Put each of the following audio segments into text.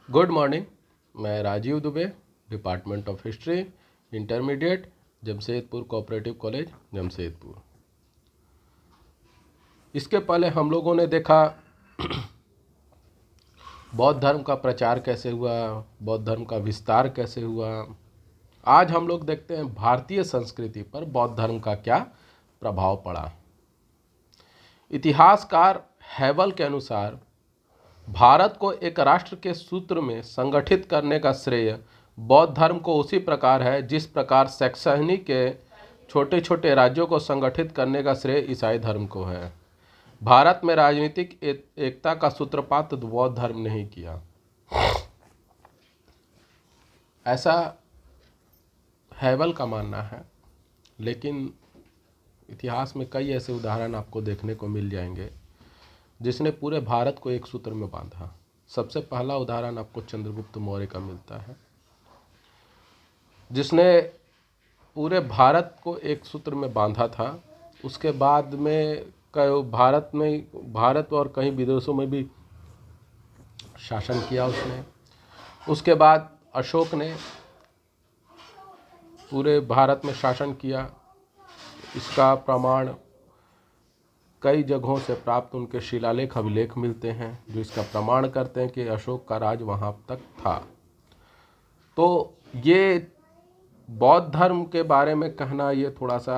Good morning. मैं Rajeev Dubey, department of history, intermediate, Jamshedpur cooperative college, Jamshedpur. इसके पहले हम लोगों ने देखा बौद्ध धर्म का प्रचार कैसे हुआ, बौद्ध धर्म का विस्तार कैसे हुआ। आज हम लोग देखते हैं भारतीय संस्कृति पर बौद्ध धर्म का क्या प्रभाव पड़ा। इतिहासकार हैवल के अनुसार भारत को एक राष्ट्र के सूत्र में संगठित करने का श्रेय बौद्ध धर्म को उसी प्रकार है जिस प्रकार सैक्सनी के छोटे छोटे राज्यों को संगठित करने का श्रेय ईसाई धर्म को है। भारत में राजनीतिक एकता का सूत्रपात तो बौद्ध धर्म ने ही किया। ऐसा हैवल का मानना है, लेकिन इतिहास में कई ऐसे उदाहरण आपको देखने को मिल जाएंगे जिसने पूरे भारत को एक सूत्र में बांधा। सबसे पहला उदाहरण आपको चंद्रगुप्त मौर्य का मिलता है, जिसने पूरे भारत को एक सूत्र में बांधा था। उसके बाद में भारत और कई विदेशों में भी शासन किया उसने। उसके बाद अशोक ने पूरे भारत में शासन किया। इसका प्रमाण कई जगहों से प्राप्त उनके शिलालेख अभिलेख मिलते हैं जो इसका प्रमाण करते हैं कि अशोक का राज वहाँ तक था। तो ये बौद्ध धर्म के बारे में कहना ये थोड़ा सा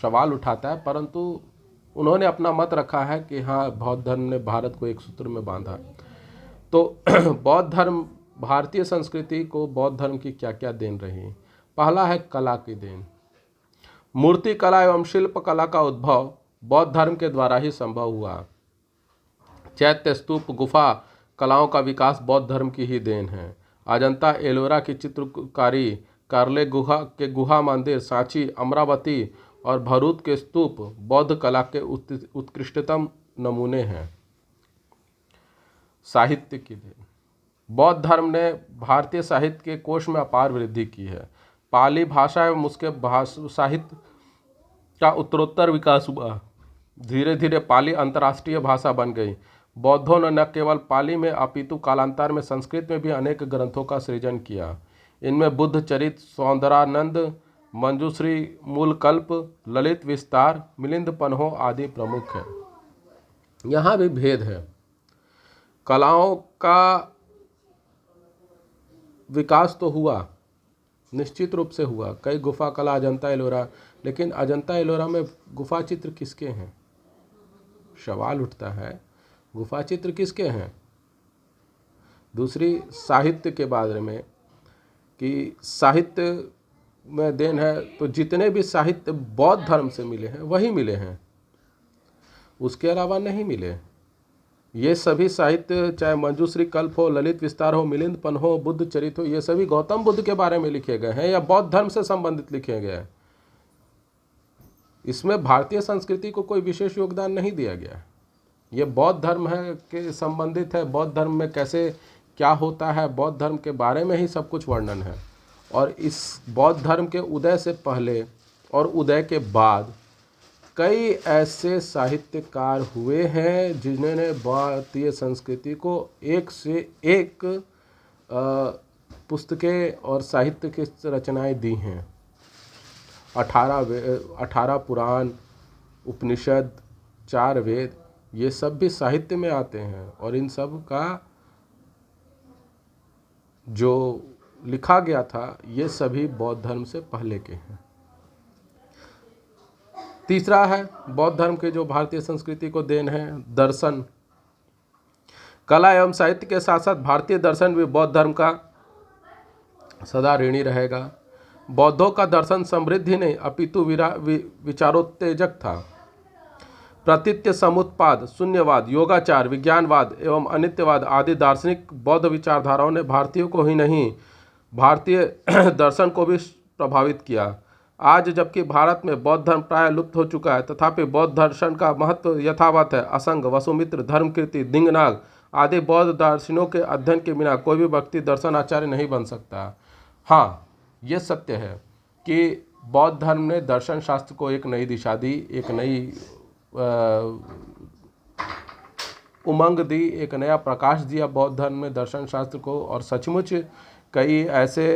सवाल उठाता है, परंतु उन्होंने अपना मत रखा है कि हाँ, बौद्ध धर्म ने भारत को एक सूत्र में बांधा। तो बौद्ध धर्म, भारतीय संस्कृति को बौद्ध धर्म की क्या क्या देन रही। पहला है कला की देन। मूर्ति कला एवं शिल्प कला का उद्भव बौद्ध धर्म के द्वारा ही संभव हुआ। चैत्य, स्तूप, गुफा कलाओं का विकास बौद्ध धर्म की ही देन है। अजंता एलोरा की चित्रकारी, कार्ले गुहा मंदिर, सांची, अमरावती और भरूच के स्तूप बौद्ध कला के उत्कृष्टतम नमूने हैं। साहित्य की देन। बौद्ध धर्म ने भारतीय साहित्य के कोश में अपार वृद्धि की है। पाली भाषा एवं उसके साहित्य का उत्तरोत्तर विकास हुआ। धीरे धीरे पाली अंतर्राष्ट्रीय भाषा बन गई। बौद्धों ने न केवल पाली में अपितु कालांतर में संस्कृत में भी अनेक ग्रंथों का सृजन किया। इनमें बुद्ध चरित, सौंदरानंद, मंजूश्री, मूलकल्प, ललित विस्तार, मिलिंद पन्हो आदि प्रमुख हैं। यहाँ भी भेद है। कलाओं का विकास तो हुआ, निश्चित रूप से हुआ। कई गुफा कला, अजंता एलोरा, लेकिन अजंता एलोरा में गुफा चित्र किसके हैं? सवाल उठता है, गुफा चित्र किसके हैं? दूसरी, साहित्य के बारे में कि साहित्य में देन है, तो जितने भी साहित्य बौद्ध धर्म से मिले हैं वही मिले हैं, उसके अलावा नहीं मिले। ये सभी साहित्य, चाहे मंजूश्री कल्प हो, ललित विस्तार हो, मिलिंद हो, बुद्ध चरित हो, ये सभी गौतम बुद्ध के बारे में लिखे गए हैं या बौद्ध धर्म से संबंधित लिखे गए हैं। इसमें भारतीय संस्कृति को कोई विशेष योगदान नहीं दिया गया। ये बौद्ध धर्म है के संबंधित है। बौद्ध धर्म में कैसे क्या होता है, बौद्ध धर्म के बारे में ही सब कुछ वर्णन है। और इस बौद्ध धर्म के उदय से पहले और उदय के बाद कई ऐसे साहित्यकार हुए हैं जिन्होंने भारतीय संस्कृति को एक से एक पुस्तकें और साहित्य की रचनाएं दी हैं। 18 पुराण, उपनिषद, 4 वेद, ये सब भी साहित्य में आते हैं और इन सब का जो लिखा गया था ये सभी बौद्ध धर्म से पहले के हैं। तीसरा है बौद्ध धर्म के जो भारतीय संस्कृति को देन है, दर्शन। कला एवं साहित्य के साथ साथ भारतीय दर्शन भी बौद्ध धर्म का सदा ऋणी रहेगा। बौद्धों का दर्शन समृद्धि नहीं अपितु विचारोत्तेजक था। प्रतीत्य, समुत्पाद, शून्यवाद, योगाचार, विज्ञानवाद एवं अनित्यवाद आदि दार्शनिक बौद्ध विचारधाराओं ने भारतीयों को ही नहीं, भारतीय दर्शन को भी प्रभावित किया। आज जबकि भारत में बौद्ध धर्म प्राय लुप्त हो चुका है, तथापि बौद्ध दर्शन का महत्व यथावत है। असंग, वसुमित्र, धर्मकीर्ति, दिंगनाग आदि बौद्ध दार्शनिकों के अध्ययन के बिना कोई भी व्यक्ति दर्शन आचार्य नहीं बन सकता। हाँ, ये सत्य है कि बौद्ध धर्म ने दर्शन शास्त्र को एक नई दिशा दी, एक नई उमंग दी, एक नया प्रकाश दिया बौद्ध धर्म में दर्शन शास्त्र को। और सचमुच कई ऐसे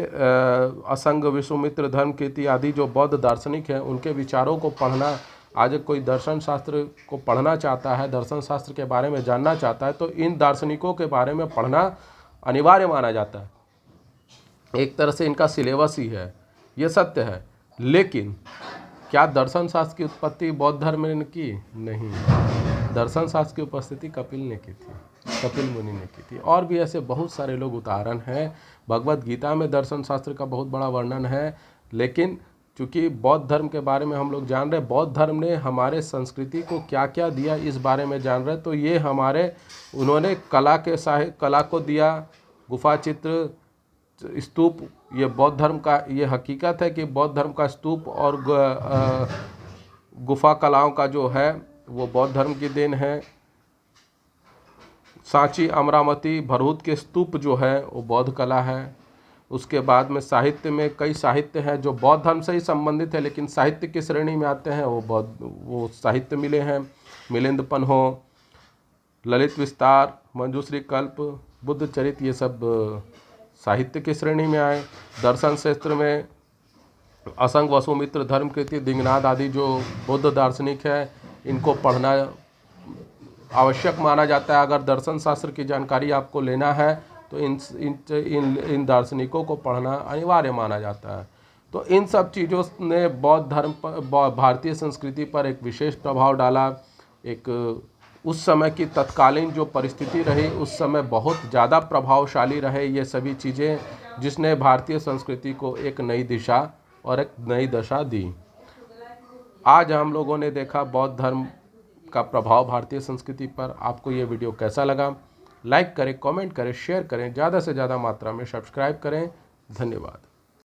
असंग, विश्वामित्र, धर्मकीर्ति आदि जो बौद्ध दार्शनिक हैं, उनके विचारों को पढ़ना, आज कोई दर्शन शास्त्र को पढ़ना चाहता है, दर्शन शास्त्र के बारे में जानना चाहता है, तो इन दार्शनिकों के बारे में पढ़ना अनिवार्य माना जाता है। एक तरह से इनका सिलेबस ही है, ये सत्य है। लेकिन क्या दर्शन शास्त्र की उत्पत्ति बौद्ध धर्म ने की? नहीं, दर्शन शास्त्र की उपस्थिति कपिल ने की थी, कपिल मुनि ने की थी। और भी ऐसे बहुत सारे लोग उदाहरण हैं। भगवत गीता में दर्शन शास्त्र का बहुत बड़ा वर्णन है। लेकिन चूँकि बौद्ध धर्म के बारे में हम लोग जान रहे हैं, बौद्ध धर्म ने हमारे संस्कृति को क्या क्या दिया इस बारे में जान रहे हैं, तो ये उन्होंने कला को दिया, गुफा चित्र, स्तूप। ये बौद्ध धर्म का ये हकीकत है कि बौद्ध धर्म का स्तूप और गुफा कलाओं का जो है वो बौद्ध धर्म की देन है। सांची, अमरावती, भरहुत के स्तूप जो है वो बौद्ध कला है। उसके बाद में साहित्य में कई साहित्य हैं जो बौद्ध धर्म से ही संबंधित है, लेकिन साहित्य की श्रेणी में आते हैं वो साहित्य मिले हैं। मिलिंद पन्हो, ललित विस्तार, मंजूश्री कल्प, बुद्ध चरित, ये सब साहित्य की श्रेणी में आए। दर्शन शास्त्र में असंग, वसुमित्र, धर्मकीर्ति, दिंगनाथ आदि जो बौद्ध दार्शनिक है, इनको पढ़ना आवश्यक माना जाता है। अगर दर्शन शास्त्र की जानकारी आपको लेना है तो इन दार्शनिकों को पढ़ना अनिवार्य माना जाता है। तो इन सब चीज़ों ने बौद्ध धर्म पर, भारतीय संस्कृति पर एक विशेष प्रभाव डाला। एक उस समय की तत्कालीन जो परिस्थिति रही, उस समय बहुत ज़्यादा प्रभावशाली रहे ये सभी चीज़ें, जिसने भारतीय संस्कृति को एक नई दिशा और एक नई दशा दी। आज हम लोगों ने देखा बौद्ध धर्म का प्रभाव भारतीय संस्कृति पर। आपको ये वीडियो कैसा लगा? लाइक करें, कमेंट करें, शेयर करें, ज़्यादा से ज़्यादा मात्रा में सब्सक्राइब करें। धन्यवाद।